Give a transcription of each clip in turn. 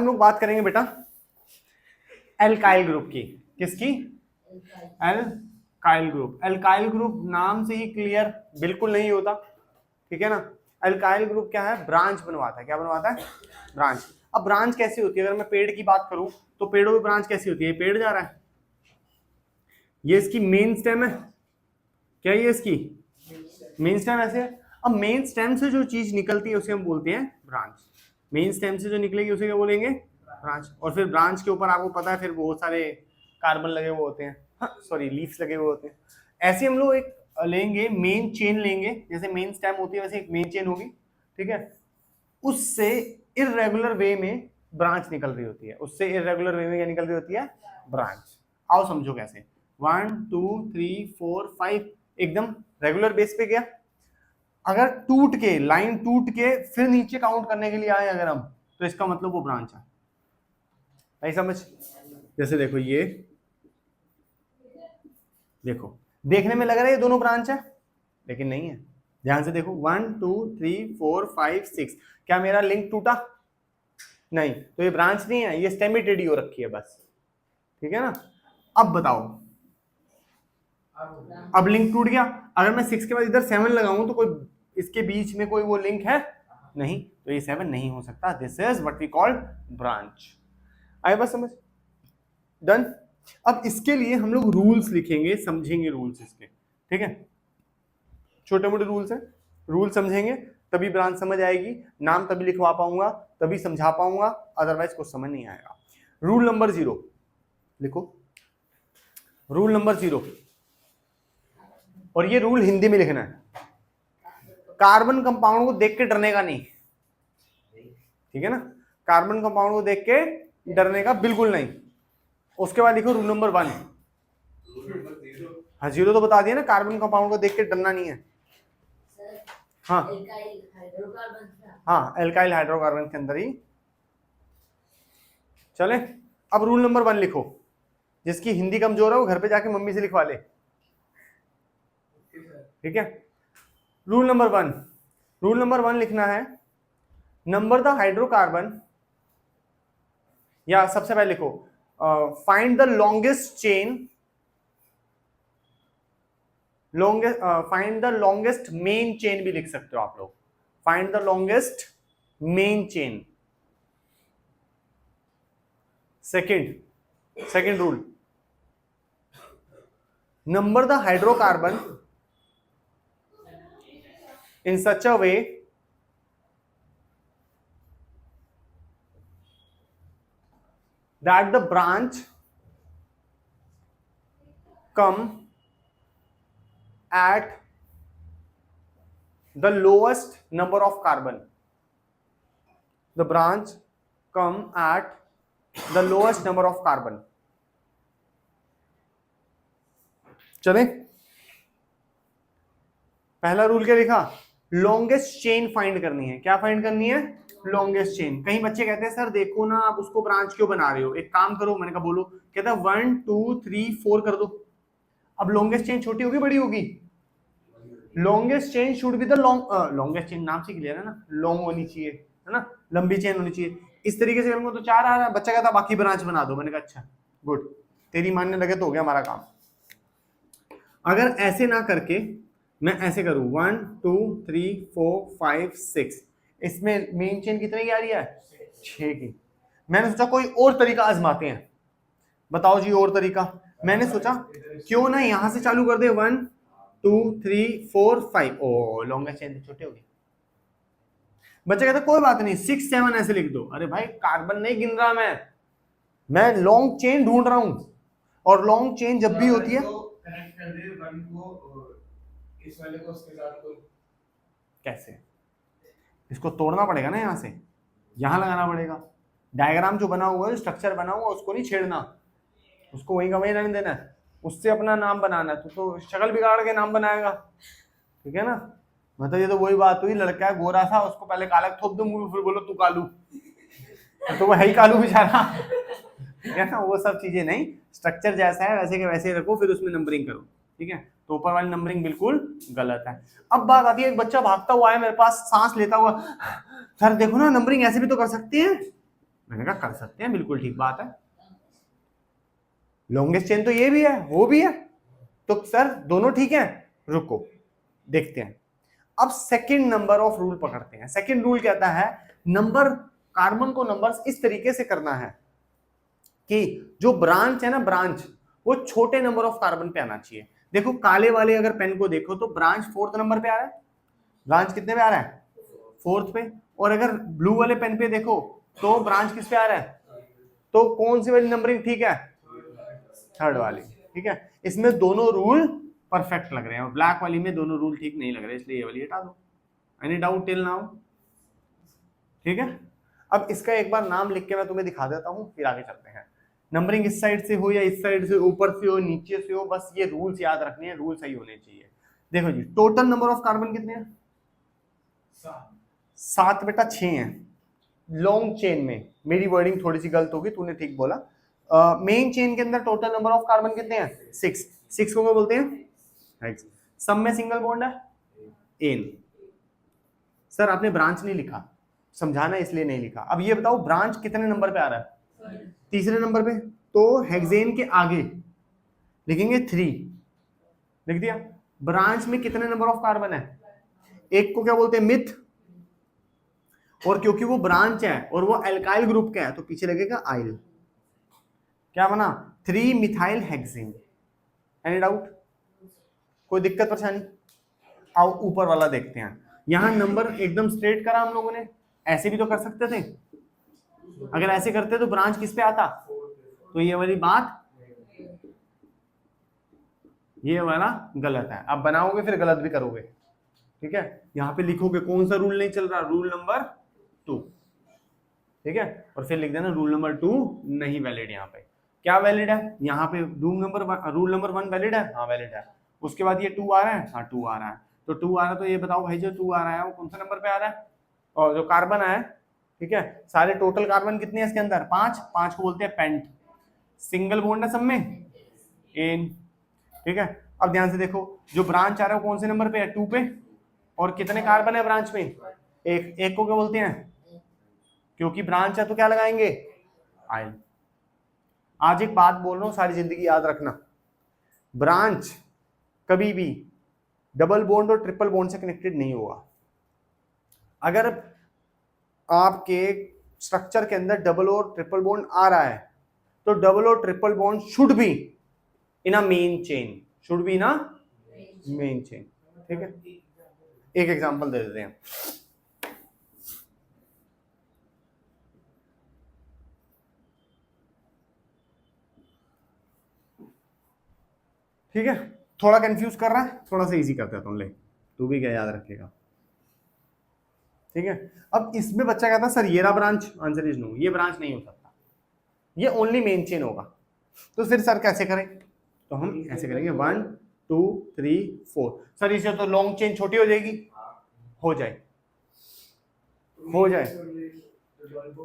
हम लोग बात करेंगे बेटा एल्काइल ग्रुप की। किसकी? Alkyl group. एल्काइल ग्रुप नाम से ही क्लियर बिल्कुल नहीं होता, ठीक है ना। एल्काइल ग्रुप क्या है? ब्रांच बनवाता है। क्या बनवाता है? ब्रांच। अब ब्रांच कैसी होती है? अगर मैं पेड़ की बात करूं तो पेड़ों में ब्रांच कैसी होती है? पेड़ जा रहा है, ये इसकी मेन स्टेम है। क्या ये इसकी मेन स्टेम ऐसे है। अब मेन स्टेम से जो चीज निकलती है उसे हम बोलते हैं ब्रांच। मेन स्टेम से जो निकलेगी उसे क्या बोलेंगे? ब्रांच। और फिर ब्रांच के ऊपर आपको पता है फिर बहुत सारे कार्बन लगे हुए होते हैं, सॉरी लीव्स लगे हुए होते हैं। ऐसे हम लोग एक लेंगे मेन चेन लेंगे, जैसे मेन स्टेम होती है वैसे एक मेन चेन होगी, ठीक है। उससे इरेगुलर वे में ब्रांच निकल रही होती है। उससे इरेगुलर वे में क्या निकल रही होती है? ब्रांच। आओ समझो कैसे। 1 2 3 4 5 एकदम रेगुलर बेस पे गया। अगर टूट के लाइन टूट के फिर नीचे काउंट करने के लिए आए अगर हम, तो इसका मतलब वो ब्रांच है। नहीं समझ? जैसे देखो ये, देखो देखने में लग रहा है ये दोनों ब्रांच है, लेकिन नहीं है। ध्यान से देखो 1 2 3 4 5 6, क्या मेरा लिंक टूटा? नहीं, तो ये ब्रांच नहीं है, ये स्टेम ही टेढ़ी हो रखी है बस, ठीक है ना। अब बताओ, अब लिंक टूट गया। अगर मैं 6 के बाद इधर 7 लगाऊं तो कोई इसके बीच में कोई वो लिंक है? नहीं, तो ये 7 नहीं हो सकता। This is what we call branch. आए बस समझ? डन। अब इसके लिए हम लोग रूल्स लिखेंगे, समझेंगे रूल्स इसके, ठीक है। छोटे मोटे रूल्स हैं, रूल समझेंगे तभी ब्रांच समझ आएगी। नाम तभी लिखवा पाऊंगा, तभी समझा पाऊंगा, अदरवाइज कुछ समझ नहीं आएगा। रूल नंबर 0 लिखो। रूल नंबर 0, और ये रूल हिंदी में लिखना है। कार्बन कंपाउंड को देख के डरने का नहीं, ठीक है ना। कार्बन कंपाउंड को देख के डरने का बिल्कुल नहीं। उसके बाद लिखो रूल नंबर 1। हाँ 0 तो बता दिया ना, कार्बन कंपाउंड को देख के डरना नहीं है। हाँ हाँ, एल्काइल हाइड्रोकार्बन के अंदर ही चले। अब रूल नंबर 1 लिखो। जिसकी हिंदी कमजोर है वो घर पे जाके मम्मी से लिखवा ले, ठीक है। रूल नंबर 1, रूल नंबर 1 लिखना है, नंबर द हाइड्रोकार्बन, या सबसे पहले लिखो find the longest chain, find the longest main chain भी लिख सकते हो आप लोग। Find the longest main chain. Second rule, number the hydrocarbon in such a way that the branch come at the lowest number of carbon. The branch come at the lowest number of carbon. चले, पहला rule क्या लिखा? Longest chain find करनी है। क्या find करनी है? Longest chain. कहीं बच्चे कहते हैं सर देखो ना आप उसको ब्रांच क्यों बना रहे हो, एक काम करो। मैंने कहा बोलो। कहता है 1 2 3 4 कर दो। अब लॉन्गेस्ट चेन छोटी होगी बड़ी होगी? Longest chain should be the longest chain, नाम से क्लियर है ना, लॉन्ग होनी चाहिए, है ना, लंबी चेन होनी चाहिए। इस तरीके से करूंगा तो 4 आ रहा है। बच्चा कहता बाकी ब्रांच बना दो। मैंने कहा अच्छा गुड, तेरी मानने लगे तो हो गया हमारा काम। अगर ऐसे ना करके मैं ऐसे करूं 1 2 3 4 5 6, इसमें मेन चेन कितने की आ रही है? 6 की। मैंने सोचा कोई और तरीका आजमाते हैं। बताओ जी और तरीका। मैंने सोचा क्यों ना यहां से चालू कर दे 1 2 3 4 5। ओ लॉन्गेस्ट चेन छोटी होगी। बच्चा कहता कोई बात नहीं 6 7 ऐसे लिख दो। अरे भाई कार्बन नहीं गिन रहा मैं लॉन्ग चेन ढूंढ रहा हूं। और लॉन्ग चेन जब भी होती है, कनेक्ट कर दे 1 को इस वाले को उसके साथ को। कैसे? इसको तोड़ना पड़ेगा ना, यहां से यहां लगाना पड़ेगा। डायग्राम जो बना हुआ है, स्ट्रक्चर बना हुआ, उसको नहीं छेड़ना, उसको वहीं का वहीं रहने देना है। उससे अपना नाम बनाना है। तो शक्ल बिगाड़ के नाम बनाएगा, ठीक है ना। मतलब ये तो वही बात हुई, लड़का है गोरा था, उसको पहले काला थोप दो मुंह, फिर बोलो तू कालू, तो वो है ही कालू बेचारा, ठीक है ना। वो सब चीजें नहीं, स्ट्रक्चर जैसा है वैसे के वैसे रखो, फिर उसमें नंबरिंग करो, ठीक है। तो ऊपर वाली नंबरिंग बिल्कुल गलत है। अब बात आती है, एक बच्चा भागता हुआ है मेरे पास, सांस लेता हुआ, सर देखो ना नंबरिंग ऐसे भी तो कर सकते हैं। मैंने कहा कर सकते हैं, बिल्कुल ठीक बात है। लॉन्गेस्ट चेन तो ये भी है, वो भी है, तो सर दोनों ठीक है। रुको देखते हैं। अब सेकंड नंबर ऑफ रूल पकड़ते हैं। सेकंड रूल कहता है नंबर, कार्बन को नंबर्स इस तरीके से करना है कि जो ब्रांच है ना, ब्रांच वो छोटे नंबर ऑफ कार्बन पे आना चाहिए। देखो काले वाले अगर पेन को देखो तो ब्रांच 4th नंबर पे आ रहा है, ब्रांच कितने पे आ रहा है, 4th पे। और अगर ब्लू वाले पेन पे देखो तो ब्रांच किस पे आ रहा है, तो कौन सी वाली नंबरिंग ठीक है, 3rd वाली, ठीक है। इसमें दोनों रूल परफेक्ट लग रहे हैं और ब्लैक वाली में दोनों रूल ठीक नहीं लग रहे, इसलिए ये वाली हटा दो। Any doubt till now? ठीक है। अब इसका एक बार नाम लिख के मैं तुम्हें दिखा देता हूं, फिर आगे चलते हैं। नंबरिंग इस साइड से हो या इस साइड से, ऊपर से हो नीचे से हो, बस ये रूल्स याद रखने हैं, रूल सही होने चाहिए। देखो जी, टोटल नंबर ऑफ कार्बन कितने हैं, 7 बेटा 6 हैं लॉन्ग चेन में। मेरी वर्डिंग थोड़ी सी गलत होगी, तूने ठीक बोला। मेन चेन के अंदर टोटल नंबर ऑफ कार्बन कितने हैं, 6। 6 को क्या बोलते हैं, हेक्स। सब में सिंगल बॉन्ड है, एन। सर आपने ब्रांच नहीं लिखा, समझाना इसलिए नहीं लिखा। अब ये बताओ ब्रांच कितने नंबर पे आ रहा है, 3रे नंबर पे, तो हेक्सेन के आगे लिखेंगे 3, लिख दिया। ब्रांच में कितने नंबर ऑफ कार्बन है, एक को क्या बोलते हैं, मिथ, और क्योंकि वो ब्रांच है और वो एल्काइल ग्रुप का है तो पीछे लगेगा आइल। क्या बना, 3 मिथाइल हेक्सेन। एनी डाउट, कोई दिक्कत परेशानी? आओ ऊपर वाला देखते हैं। यहां नंबर एकदम स्ट्रेट करा हम लोगों ने, ऐसे भी तो कर सकते थे। अगर ऐसे करते तो ब्रांच किस पे आता, तो ये वाली बात, ये वाला गलत है। अब बनाओगे फिर गलत भी करोगे, ठीक है। यहां पे लिखोगे कौन सा रूल नहीं चल रहा, रूल नंबर 2, ठीक है। और फिर लिख देना रूल नंबर 2 नहीं वैलिड। यहाँ पे क्या वैलिड है, यहाँ पे रूल नंबर 1 वैलिड है, हाँ वैलिड है। उसके बाद ये 2 आ रहा है, हाँ 2 आ रहा है। तो 2 आ रहा है तो ये बताओ भाई जो 2 आ रहा है वो कौन सा नंबर पे आ रहा है, और जो कार्बन आया, ठीक है। सारे टोटल कार्बन कितने हैं इसके अंदर, 5। 5 को बोलते हैं पेंट। सिंगल बॉन्ड है सब में, एन, ठीक है। अब ध्यान से देखो, जो ब्रांच आ रहा है वो कौन से नंबर पे है, 2 पे। और कितने कार्बन है ब्रांच में, एक को क्या बोलते हैं, क्योंकि ब्रांच है तो क्या लगाएंगे, आयन। आज एक बात बोल रहा हूं, सारी जिंदगी याद रखना, ब्रांच कभी भी डबल बॉन्ड और ट्रिपल बॉन्ड से कनेक्टेड नहीं होगा। अगर आपके स्ट्रक्चर के अंदर डबल और ट्रिपल बॉन्ड आ रहा है तो डबल और triple bond should be in a main chain, should be ना मेन चेन, ठीक है। एक एग्जांपल दे देते हैं। ठीक है, थोड़ा कंफ्यूज कर रहा है, थोड़ा सा इजी करते हैं, ले तू भी क्या याद रखेगा, ठीक है। अब इसमें बच्चा कहता है सर ये रहा ब्रांच, आंसर इज नो, ये ब्रांच नहीं हो सकता, ये ओनली मेन चेन होगा। तो फिर सर कैसे करें, तो हम ऐसे करेंगे 1 2 3 4। सर इसे तो लॉन्ग चेन छोटी हो जाएगी, हो जाए, हो जाए।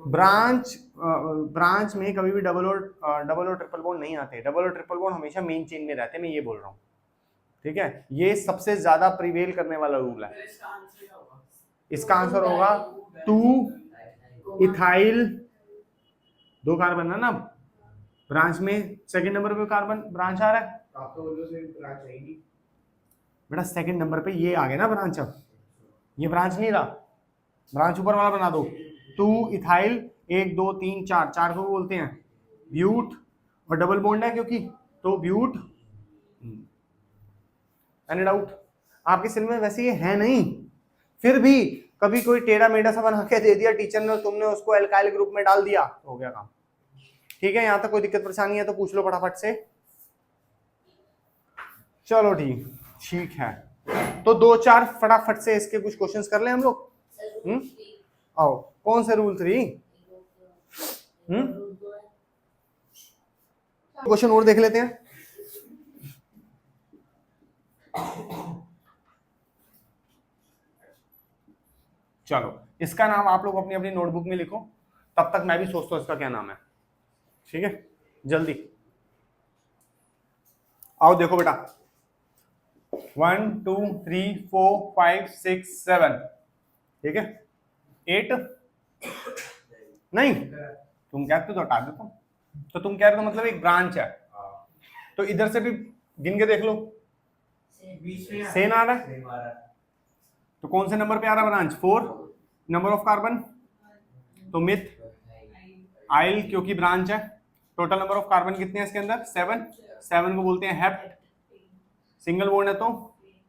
ब्रांच में कभी भी डबल और ट्रिपल बॉन्ड नहीं आते, डबल और ट्रिपल बॉन्ड हमेशा मेन चेन में रहते हैं, मैं ये बोल रहा हूँ, ठीक है। ये सबसे ज्यादा प्रिवेल करने वाला रूल है। इसका आंसर होगा 2 इथाइल, 2 कार्बन है ना ब्रांच में, सेकंड नंबर पे कार्बन ब्रांच आ रहा है बेटा, सेकंड नंबर पे ये आ गया ना ब्रांच। अब ये ब्रांच नहीं रहा, ब्रांच ऊपर वाला बना दो, 2 इथाइल 1 2 3 4, 4 को बोलते हैं ब्यूट, और डबल बॉन्ड है क्योंकि, तो ब्यूट। Any doubt? आपके सिर में वैसे ये है नहीं, फिर भी कभी कोई टेढ़ा मेढ़ा सा बना के दे दिया टीचर ने, तुमने उसको एल्काइल ग्रुप में डाल दिया, तो हो गया काम, ठीक है। यहां तक कोई दिक्कत परेशानी है तो पूछ लो फटाफट से। चलो ठीक है, तो 2-4 फटाफट से इसके कुछ क्वेश्चंस कर ले हम लोग। आओ, कौन से रूल 3? क्वेश्चन और देख लेते हैं। चलो, इसका नाम आप लोग अपनी अपनी नोटबुक में लिखो, तब तक मैं भी सोचता हूं इसका क्या नाम है, ठीक है। जल्दी आओ, देखो बेटा, 1 2 3 4 5 6 7, ठीक है। 8 नहीं, तुम कहते तो हटा देता हूँ। तो तुम कह रहे हो मतलब एक ब्रांच है, तो इधर से भी गिन के देख लो, सेम आ रहा है। तो कौन से नंबर पे आ रहा है ब्रांच? 4। नंबर ऑफ कार्बन तो मिथ आइल, क्योंकि ब्रांच है। टोटल नंबर ऑफ कार्बन कितने हैं इसके अंदर? 7। 7 को बोलते हैं हेप्ट। सिंगल बॉन्ड है तो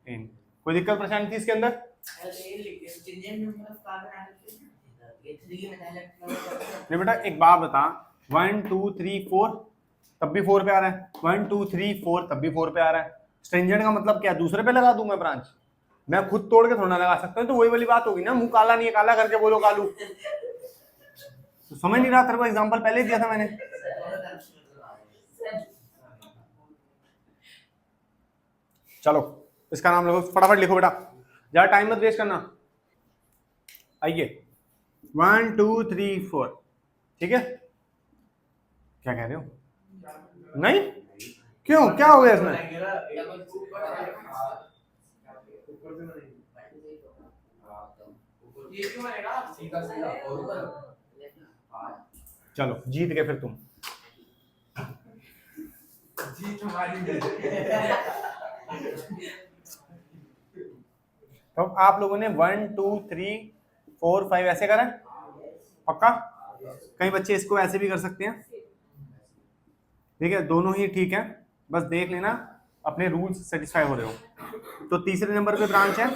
एन। कोई दिक्कत परेशानी थी इसके अंदर? नहीं बेटा एक बात बता, 1 2 3 4 तब भी 4 पे आ रहा है, 1 2 3 4 तब भी 4 पे आ रहा है। स्ट्रिंजेंट का मतलब क्या? दूसरे पे लगा दूं मैं ब्रांच? मैं खुद तोड़ के थोड़ा लगा सकता हूँ। तो वही वाली बात होगी ना, मुंह काला नहीं है काला करके बोलो कालू। तो समझ नहीं रहा तेरे को? एग्जांपल पहले दिया था मैंने। चलो इसका नाम लिखो, फटाफट लिखो बेटा, ज्यादा टाइम मत वेस्ट करना। आइए 1 2 3 4, ठीक है? क्या कह रहे हो? नहीं क्यों, क्या हो गया इसमें? चलो जीत गए फिर तुम। जीत हमारी। तो आप लोगों ने 1 2 3 4 5 ऐसे करा पक्का? कई बच्चे इसको ऐसे भी कर सकते हैं, ठीक है? दोनों ही ठीक है, बस देख लेना अपने रूल्स सेटिस्फाई हो रहे हो। तो तीसरे नंबर पे ब्रांच है,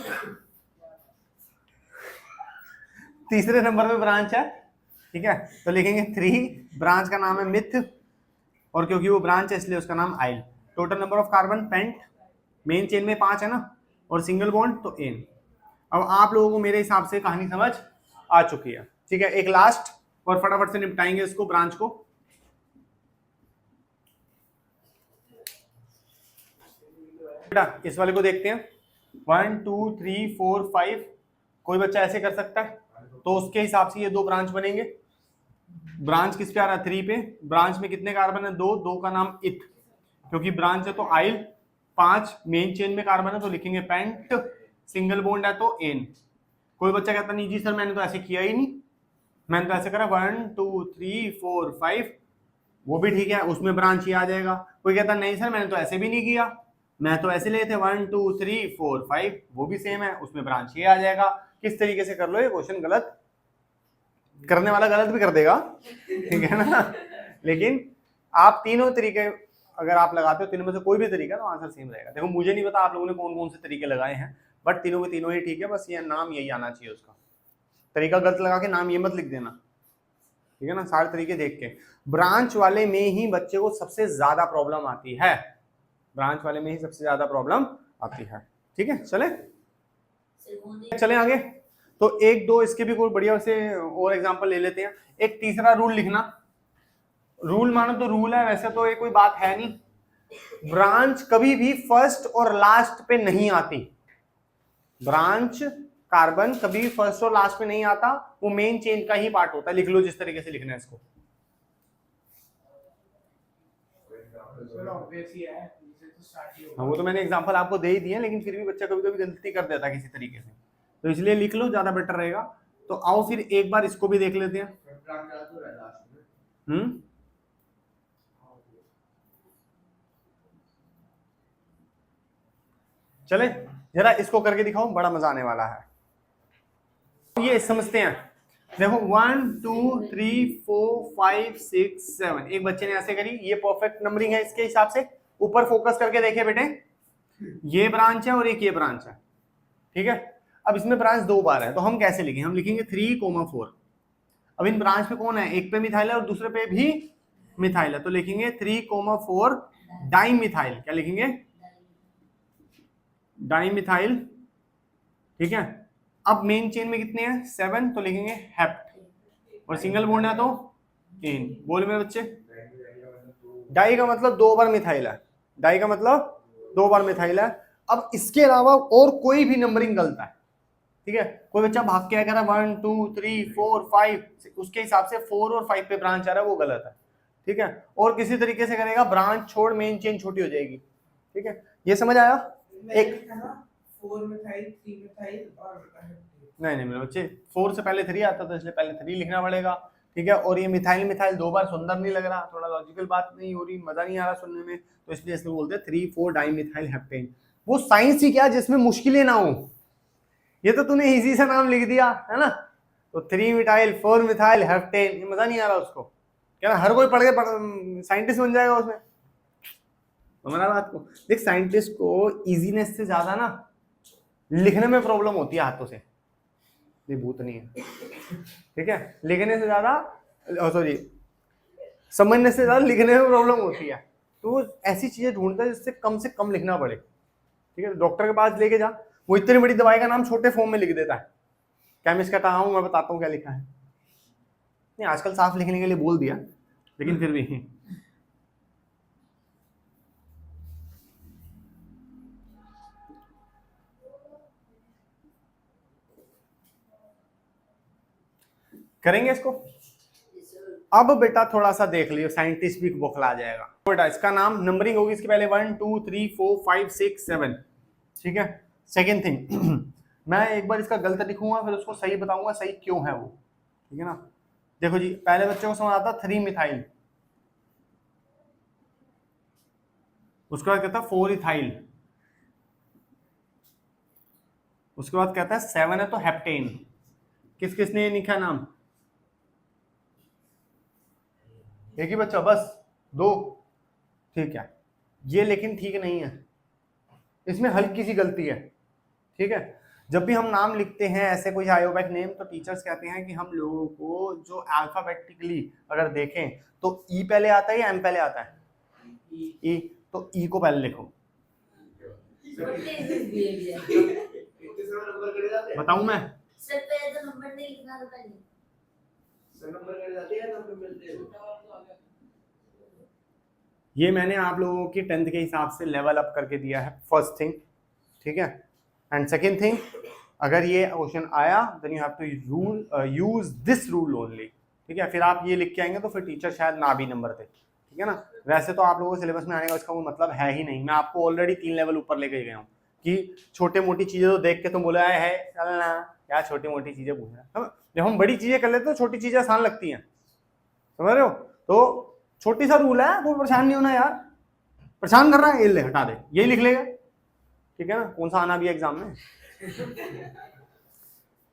तीसरे नंबर पे ब्रांच है, ठीक है? तो लिखेंगे 3, ब्रांच का नाम है मिथ, और क्योंकि वो ब्रांच है इसलिए उसका नाम आइल। Total number of carbon pent, main chain में 5 है ना, और सिंगल बॉन्ड तो एन। अब आप लोगों को मेरे हिसाब से कहानी समझ आ चुकी है, ठीक है? एक लास्ट और फटाफट से निपटाएंगे इसको, ब्रांच को। बेटा इस वाले को देखते हैं, 1 2 3 4 5। कोई बच्चा ऐसे कर सकता है, तो उसके हिसाब से ये 2 ब्रांच बनेंगे। ब्रांच किस पे आ रहा है? 3 पे। ब्रांच में कितने कार्बन है? 2। 2 का नाम इथ, क्योंकि ब्रांच है तो आइल। 5 मेन चेन में कार्बन है तो लिखेंगे पेंट। सिंगल बॉन्ड है तो एन। कोई बच्चा कहता नहीं जी सर मैंने तो ऐसे किया ही नहीं, मैंने तो ऐसे करा 1 2 3 4 5, वो भी ठीक है, उसमें ब्रांच ही आ जाएगा। कोई कहता नहीं सर मैंने तो ऐसे भी नहीं किया, मैं तो ऐसे लिए थे 1 2 3 4 5, वो भी सेम है, उसमें ब्रांच ही आ जाएगा। किस तरीके से कर लो, ये क्वेश्चन गलत करने वाला गलत भी कर देगा, ठीक है ना? लेकिन आप तीनों तरीके अगर आप लगाते हो, तीनों में से कोई भी तरीका, तो आंसर सेम रहेगा। देखो मुझे नहीं पता आप लोगों ने कौन कौन से तरीके लगाए हैं, बट तीनों के तीनों ही ठीक है, बस ये नाम यही आना चाहिए उसका। तरीका गलत लगा के नाम ये मत लिख देना, ठीक है ना? सारे तरीके देख के। ब्रांच वाले में ही बच्चे को सबसे ज्यादा प्रॉब्लम आती है, ब्रांच वाले में ही सबसे ज्यादा प्रॉब्लम आती है, ठीक है? चले आगे। तो 1 2 इसके भी कोई बढ़िया से और एग्जांपल ले लेते हैं। एक तीसरा रूल लिखना, रूल मानो तो रूल है, वैसे तो ये कोई बात है नहीं। ब्रांच कभी भी फर्स्ट और लास्ट पे नहीं आती, ब्रांच कार्बन कभी फर्स्ट और लास्ट पे नहीं आता, वो मेन चेन का ही पार्ट होता है। लिख लो जिस तरीके से लिखना है इसको। हाँ वो तो मैंने एग्जांपल आपको दे ही दिए, लेकिन फिर भी बच्चा कभी कभी गलती कर देता है किसी तरीके से, तो इसलिए लिख लो, ज्यादा बेटर रहेगा। तो आओ फिर एक बार इसको भी देख लेते हैं। चले जरा इसको करके दिखाओ, बड़ा मजा आने वाला है। ये समझते हैं, देखो 1 2 3 4 5 6 7, एक बच्चे ने ऐसे करी, ये परफेक्ट नंबरिंग है इसके हिसाब से। ऊपर फोकस करके देखे बेटे, ये ब्रांच है और एक ये ब्रांच है, ठीक है? अब इसमें ब्रांच 2 बार है, तो हम कैसे लिखें? हम लिखेंगे 3 4। अब इन ब्रांच पे कौन है? एक पे मिथाइल है और दूसरे पे भी मिथाइल है, तो लिखेंगे 3 4 डाई मिथाइल। क्या लिखेंगे? डाई मिथाइल, ठीक है? अब मेन चेन में कितने हैं? 7, तो लिखेंगे हेप्ट, और सिंगल बॉन्ड है तो एन। बोल मेरे बच्चे, डाई का मतलब 2 बार मिथाइल है, डाई का मतलब 2 बार मिथाइल है। अब इसके अलावा और कोई भी नंबरिंग गलत है, ठीक है? कोई बच्चा भाग के कह रहा है 1 2 3 4 5, उसके हिसाब से 4 और 5 पे ब्रांच आ रहा है, वो गलत है, ठीक है? और किसी तरीके से करेगा ब्रांच छोड़ मेन चेन छोटी हो जाएगी, ठीक है? ये समझ आया? एक 4 मिथाइल 3 मिथाइल और नहीं मेरे बच्चे, 4 से पहले 3 आता था, इसलिए पहले 3 लिखना पड़ेगा, ठीक है। और ये मिथाइल मिथाइल 2 बार सुंदर नहीं लग रहा, थोड़ा लॉजिकल बात नहीं हो रही, मजा नहीं आ रहा सुनने में, तो इसलिए इसको बोलते हैं 3,4 डाइमिथाइल हेप्टेन। वो साइंस ही क्या जिसमें मुश्किलें ना हो, ये तो तूने इजी सा नाम लिख दिया है ना। तो 3 मिथाइल 4 मिथाइल हेप्टेन, ये मजा नहीं आ रहा उसको, क्या ना हर कोई पढ़ के साइंटिस्ट बन जाएगा उसमें, समझ बात को। देख साइंटिस्ट को इजीनेस से ज्यादा ना लिखने में प्रॉब्लम होती है हाथों से, ये भूत नहीं है, ठीक है। लिखने से ज्यादा, सॉरी समझने से ज्यादा लिखने में प्रॉब्लम होती है, तो ऐसी चीजें ढूंढता है जिससे कम से कम लिखना पड़े, ठीक है। डॉक्टर के पास लेके जा, वो इतनी बड़ी दवाई का नाम छोटे फॉर्म में लिख देता है। केमिस्ट कहता हूँ मैं बताता हूँ क्या लिखा है, नहीं आजकल साफ लिखने के लिए बोल दिया, लेकिन फिर भी करेंगे इसको। अब बेटा थोड़ा सा देख लियो, साइंटिस्ट भी बौखला जाएगा बेटा। इसका नाम नंबरिंग होगी इसके पहले 1 2 3 4 5 6 7, ठीक है। सेकेंड थिंग मैं एक बार इसका गलत लिखूंगा फिर उसको सही बताऊंगा सही क्यों है वो, ठीक है ना। देखो जी, पहले बच्चों को समझ आता 3 मिथाइल, उसके बाद कहता है 4 इथाइल, उसके बाद कहता है 7 है तो हेप्टेन। किस किसने ये लिखा नाम? एक ही बच्चा, बस 2, ठीक है। ये लेकिन ठीक नहीं है, इसमें हल्की सी गलती है, ठीक है। जब भी हम नाम लिखते हैं ऐसे कोई आयोबैक नेम, तो टीचर्स कहते हैं कि हम लोगों को जो अल्फाबेटिकली अगर देखें तो ई पहले आता है या एम पहले आता है? ई, तो ई को पहले लिखो। बताऊं मैं? सर पहले तो नंबर नहीं लिखना था पहले। सर नंबर कर जाते हैं नंबर मिलते हैं। ये मैंने आप लोगों की 10th के हिसाब से लेवल अप करके दिया है, फर्स्ट थिंग, ठीक है। एंड सेकेंड थिंग, अगर ये क्वेश्चन आया then you have to rule use this rule only, ठीक है। फिर आप ये लिख के आएंगे तो फिर टीचर शायद ना भी नंबर दे, ठीक है ना। वैसे तो आप लोगों को सिलेबस में आने का इसका कोई मतलब है ही नहीं, मैं आपको ऑलरेडी 3 लेवल ऊपर लेके गया हूँ कि छोटे मोटी चीजें तो देख के तुम बोला है चलना क्या छोटी मोटी चीजें पूछ रहे हैं, जब हम बड़ी चीजें कर लेते तो छोटी चीजें आसान लगती हैं, समझ रहे हो। तो छोटी सा रूल है, कोई परेशान नहीं होना यार, परेशान कर रहा है ये ले हटा दे, यही लिख लेगा, ठीक है ना। कौन सा आना भी एग्जाम में,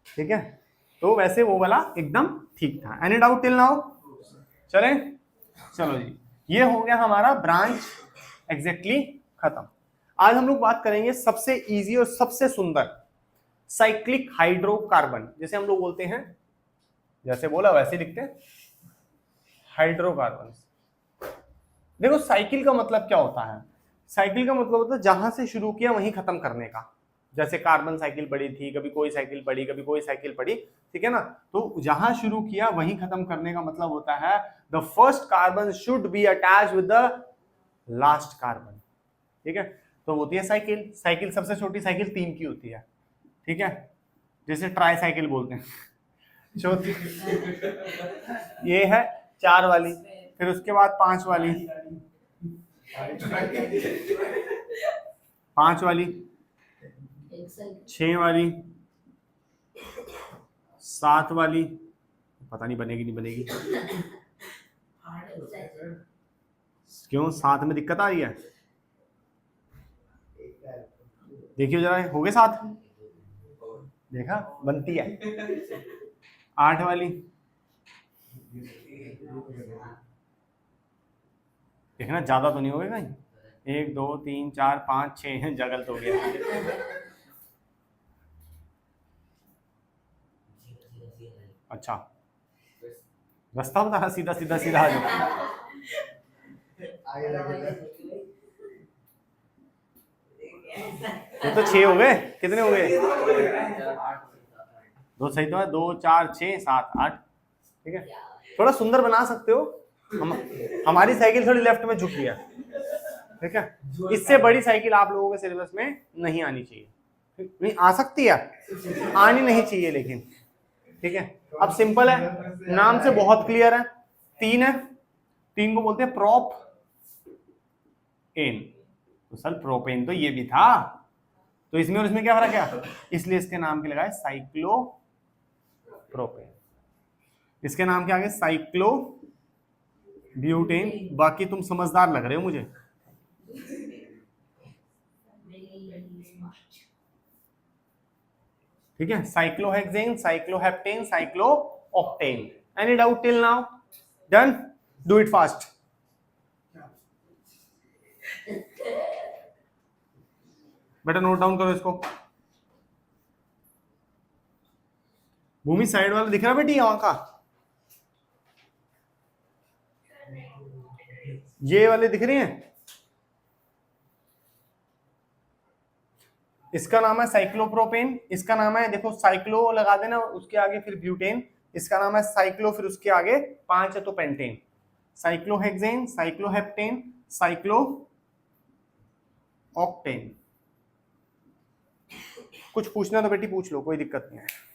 ठीक है। तो वैसे वो वाला एकदम ठीक था। Any doubt till now? चले, चलो जी, ये हो गया हमारा ब्रांच एग्जैक्टली खत्म। आज हम लोग बात करेंगे सबसे इजी और सबसे सुंदर साइक्लिक हाइड्रोकार्बन, जैसे हम लोग बोलते हैं, जैसे बोला वैसे लिखते हैं हाइड्रोकार्बन। देखो साइकिल का मतलब क्या होता है? साइकिल का मतलब होता है जहां से शुरू किया वहीं खत्म करने का। जैसे कार्बन साइकिल पड़ी थी, कभी कोई साइकिल पड़ी, कभी कोई साइकिल पड़ी, ठीक है ना। तो जहां शुरू किया वहीं खत्म करने का मतलब होता है the first carbon should be attach with the last carbon, ठीक है। तो होती है साइकिल। साइकिल सबसे छोटी साइकिल 3 की होती है, ठीक है, जैसे ट्राई साइकिल बोलते हैं चौथी ये है 4 वाली, फिर उसके बाद 5 वाली, 5 वाली, 6 वाली, 7 वाली, पता नहीं बनेगी नहीं बनेगी, क्यों 7 में दिक्कत आ रही है? देखिए जरा, हो गए 7, देखा बनती है। 8 वाली, देखना ज्यादा तो नहीं हो गए कहीं, 1 2 3 4 5 6 जगल तो गया। अच्छा रास्ता बता रहा, सीधा सीधा सीधा आ जाओ। ये तो 6 हो गए, कितने हो गए? 2 सही तो है, 2 4 6 7 8, ठीक है। थोड़ा सुंदर बना सकते हो, हमारी साइकिल थोड़ी लेफ्ट में झुकी है, ठीक है। इससे बड़ी साइकिल आप लोगों के सिलेबस में नहीं आनी चाहिए, नहीं आ सकती है, आनी नहीं चाहिए लेकिन, ठीक है। अब सिंपल है, नाम से बहुत क्लियर है, 3 है, 3 को बोलते हैं प्रोप एन। तो सर प्रोपेन तो ये भी था, तो इसमें और इसमें क्या फर्क है? इसलिए इसके नाम के लगाए साइक्लो प्रोपेन। इसके नाम के आगे साइक्लो ब्यूटेन। बाकी तुम समझदार लग रहे हो मुझे। ठीक है, cyclohexane, cycloheptane, cyclooctane. Any doubt till now? Done? Do it fast. बेटा नोट डाउन करो इसको। भूमि साइड वाला दिख रहा है बेटी वहां का? ये वाले दिख रहे हैं? इसका नाम है साइक्लोप्रोपेन, इसका नाम है, देखो साइक्लो लगा देना उसके आगे फिर ब्यूटेन, इसका नाम है साइक्लो, फिर उसके आगे 5 है तो pentane. Cyclohexane, cycloheptane, cyclooctane. कुछ पूछना तो बेटी पूछ लो, कोई दिक्कत नहीं है।